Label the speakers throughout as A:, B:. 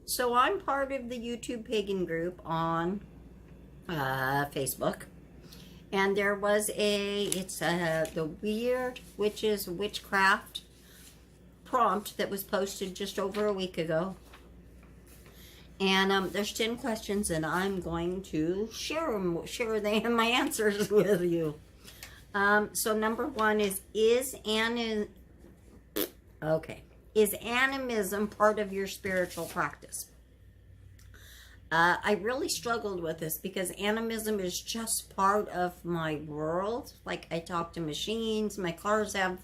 A: So I'm part of the YouTube pagan group on Facebook, and there was the Weird Witches Witchcraft prompt that was posted just over a week ago, and there's 10 questions, and I'm going to share my answers with you. So number one is animism part of your spiritual practice? I really struggled with this because animism is just part of my world. Like, I talk to machines, my cars have,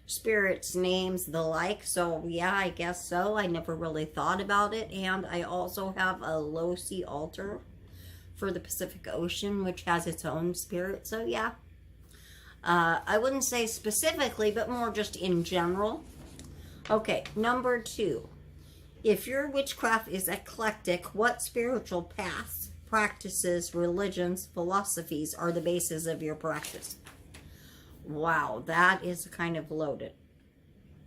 A: spirits, names, the like. So, yeah, I guess so. I never really thought about it. And I also have a low sea altar for the Pacific Ocean, which has its own spirit. So, yeah. I wouldn't say specifically, but more just in general. Okay, number two. If your witchcraft is eclectic, what spiritual paths, practices, religions, philosophies are the basis of your practice? Wow, that is kind of loaded.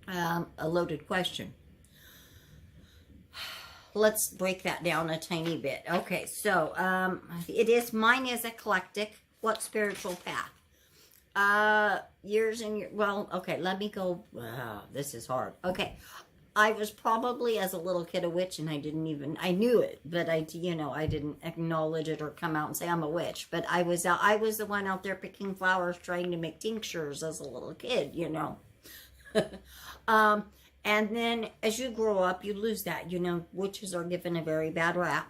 A: A loaded question. Let's break that down a tiny bit. Okay, so mine is eclectic. What spiritual path? Let me go. Wow, this is hard. Okay. I was probably, as a little kid, a witch, and I knew it, but I didn't acknowledge it or come out and say I'm a witch. But I was the one out there picking flowers, trying to make tinctures as a little kid, And then as you grow up, you lose that. Witches are given a very bad rap.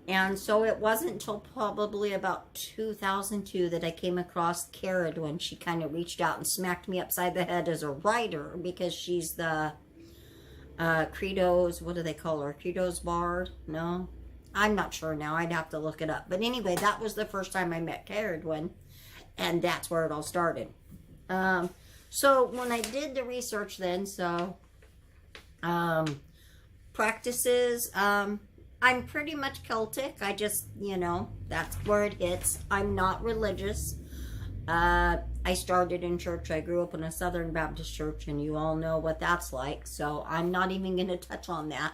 A: And so it wasn't until probably about 2002 that I came across Sheri when she kind of reached out and smacked me upside the head as a writer, because she's the Credo's, what do they call her? Credo's bard? No? I'm not sure now. I'd have to look it up. But anyway, that was the first time I met Sheri, and that's where it all started. So when I did the research then, practices, I'm pretty much Celtic. I just, that's where it hits. I'm not religious. I started in church. I grew up in a Southern Baptist church, and you all know what that's like. So I'm not even going to touch on that.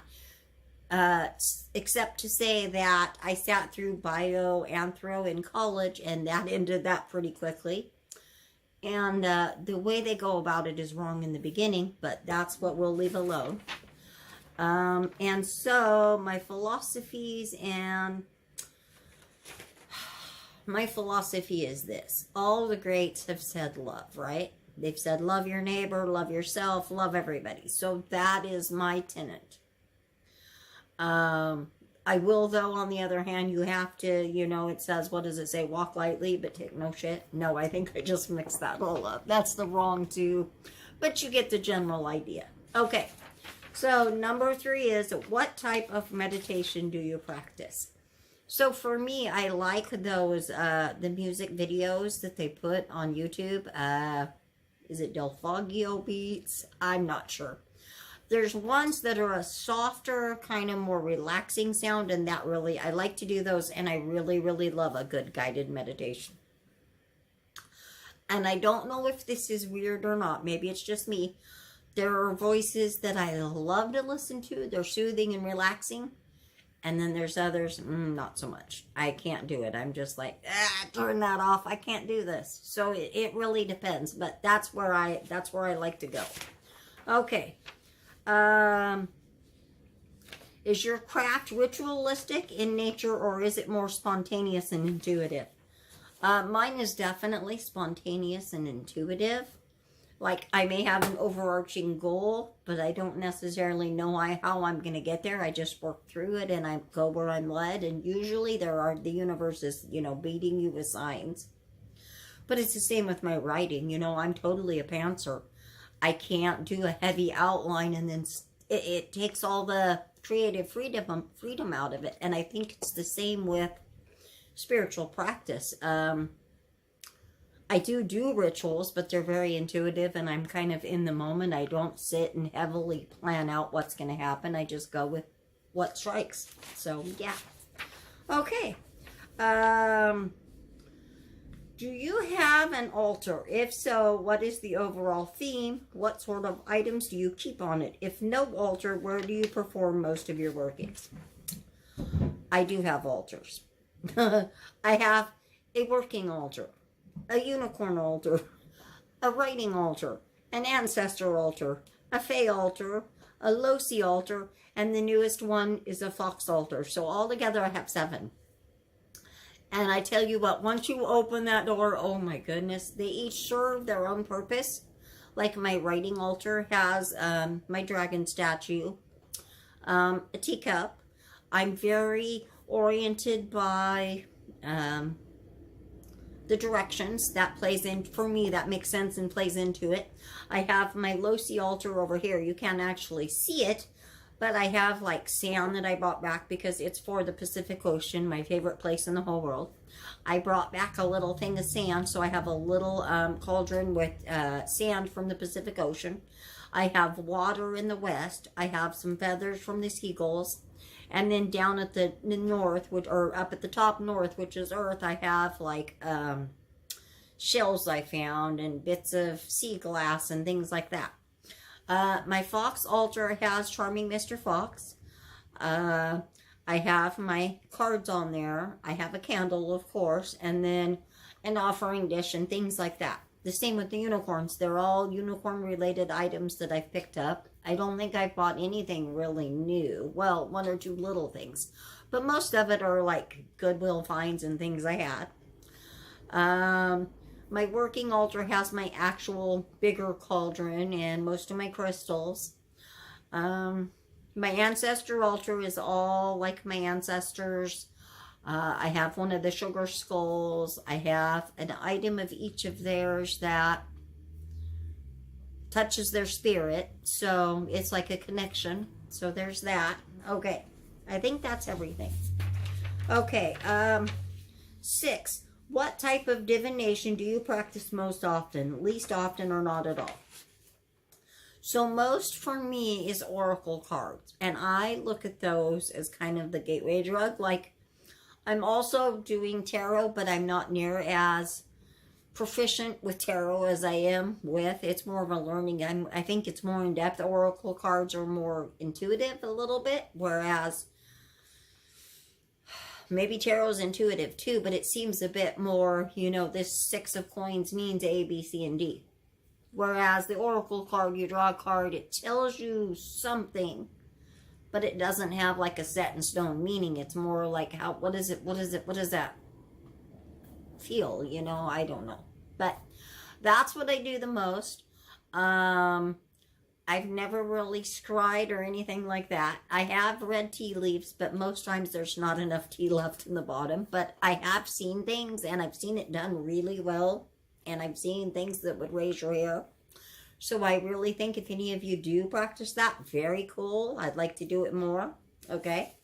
A: Except to say that I sat through bio-anthro in college, and that ended that pretty quickly. And the way they go about it is wrong in the beginning, but that's what we'll leave alone. And so my philosophy is this. All the greats have said love, right? They've said love your neighbor, love yourself, love everybody. So that is my tenet. I will, though, on the other hand, you have to, it says, what does it say? Walk lightly, but take no shit. No, I think I just mixed that all up. That's the wrong two, but you get the general idea. Okay. So number 3 is, what type of meditation do you practice? So for me, I like those, the music videos that they put on YouTube. Is it Del Foggio beats? I'm not sure. There's ones that are a softer, kind of more relaxing sound, and I like to do those, and I really, really love a good guided meditation. And I don't know if this is weird or not. Maybe it's just me. There are voices that I love to listen to. They're soothing and relaxing. And then there's others, not so much. I can't do it. I'm just like, turn that off. I can't do this. So it really depends. But that's where I like to go. Okay. Is your craft ritualistic in nature, or is it more spontaneous and intuitive? Mine is definitely spontaneous and intuitive. Like, I may have an overarching goal, but I don't necessarily know how I'm going to get there. I just work through it and I go where I'm led. And usually the universe is, beating you with signs. But it's the same with my writing. I'm totally a pantser. I can't do a heavy outline and then it takes all the creative freedom out of it. And I think it's the same with spiritual practice. I do rituals, but they're very intuitive and I'm kind of in the moment. I don't sit and heavily plan out what's going to happen. I just go with what strikes. So, yeah. Okay. Do you have an altar? If so, what is the overall theme? What sort of items do you keep on it? If no altar, where do you perform most of your workings? I do have altars. I have a working altar, a unicorn altar, a writing altar, an ancestor altar, a fae altar, a loci altar, and the newest one is a fox altar. So altogether I have 7. And I tell you what, once you open that door, oh my goodness, they each serve their own purpose. Like my writing altar has my dragon statue, a teacup. I'm very oriented by the directions. That plays in, for me, that makes sense and plays into it. I have my loci altar over here. You can't actually see it, but I have like sand that I brought back because it's for the Pacific Ocean, my favorite place in the whole world. I brought back a little thing of sand, so I have a little cauldron with sand from the Pacific Ocean. I have water in the west. I have some feathers from the seagulls. And then down at the north, or up at the top north, which is earth, I have like shells I found and bits of sea glass and things like that. My fox altar has Charming Mr. Fox. I have my cards on there. I have a candle, of course, and then an offering dish and things like that. The same with the unicorns. They're all unicorn-related items that I've picked up. I don't think I've bought anything really new. Well, 1 or 2 little things. But most of it are like Goodwill finds and things I had. My working altar has my actual bigger cauldron and most of my crystals. My ancestor altar is all like my ancestors. I have one of the sugar skulls. I have an item of each of theirs that touches their spirit. So it's like a connection. So there's that. Okay. I think that's everything. Okay. 6. What type of divination do you practice most often? Least often or not at all? So most for me is oracle cards. And I look at those as kind of the gateway drug. Like, I'm also doing tarot, but I'm not near as proficient with tarot as I am with. It's more of a learning. I think it's more in-depth. Oracle cards are more intuitive a little bit, whereas maybe tarot is intuitive too, but it seems a bit more, this 6 of coins means A, B, C, and D. Whereas the oracle card, you draw a card, it tells you something, but it doesn't have like a set in stone meaning. It's more like what does that feel? I don't know. But that's what I do the most. I've never really scryed or anything like that. I have read tea leaves, but most times there's not enough tea left in the bottom. But I have seen things, and I've seen it done really well. And I've seen things that would raise your hair. So I really think if any of you do practice that, very cool. I'd like to do it more. Okay.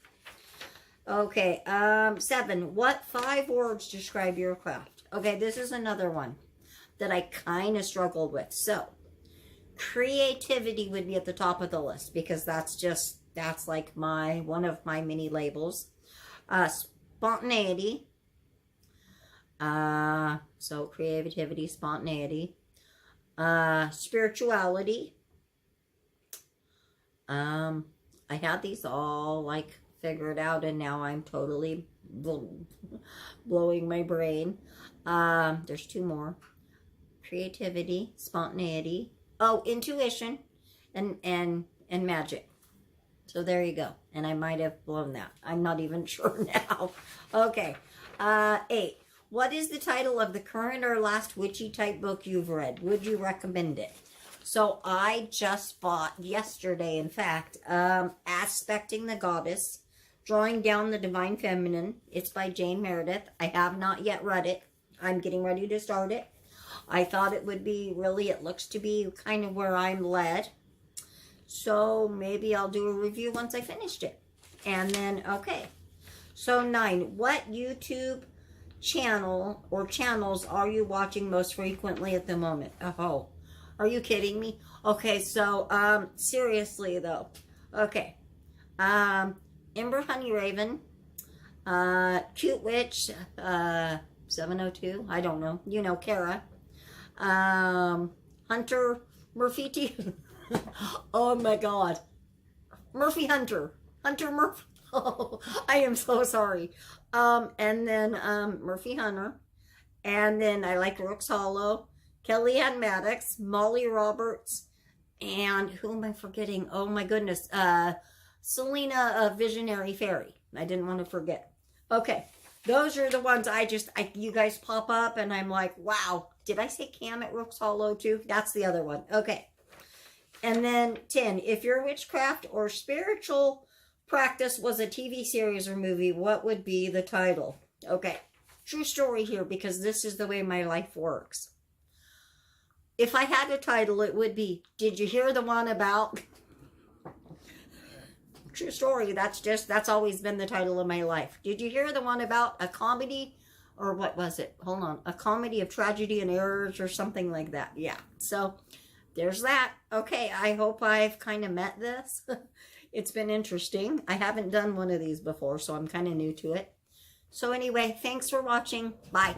A: Okay. 7. What 5 words describe your craft? Okay, this is another one that I kind of struggled with. So, creativity would be at the top of the list because that's like one of my mini labels. Spontaneity. So creativity, spontaneity, spirituality. I had these all like figured out and now I'm totally blowing my brain. There's 2 more. Creativity, spontaneity. Oh, intuition and magic. So there you go. And I might have blown that. I'm not even sure now. Okay. 8. What is the title of the current or last witchy type book you've read? Would you recommend it? So I just bought yesterday, in fact, Aspecting the Goddess, Drawing Down the Divine Feminine. It's by Jane Meredith. I have not yet read it. I'm getting ready to start it. I thought it would be it looks to be kind of where I'm led. So maybe I'll do a review once I finished it. And then, okay. So 9, what YouTube channel or channels are you watching most frequently at the moment? Oh, are you kidding me? Okay, so seriously though. Okay. Ember Honey Raven, Cute Witch, 702, I don't know. You know, Kara. Hunter Murphy. Oh my God. Murphy Hunter. Hunter Murphy. Oh, I am so sorry. And then Murphy Hunter. And then I like Rook's Hollow, Kellyanne Maddox, Molly Roberts, and who am I forgetting? Oh my goodness. Selena Visionary Fairy. I didn't want to forget. Okay. Those are the ones you guys pop up and I'm like, wow. Did I say Cam at Rook's Hollow too? That's the other one. Okay. And then 10, if your witchcraft or spiritual practice was a TV series or movie, what would be the title? Okay. True story here because this is the way my life works. If I had a title, it would be, did you hear the one about... True story. That's always been the title of my life. Did you hear the one about a comedy, or what was it? Hold on. A comedy of tragedy and errors or something like that. Yeah. So there's that. Okay. I hope I've kind of met this. It's been interesting. I haven't done one of these before, so I'm kind of new to it. So anyway, thanks for watching. Bye.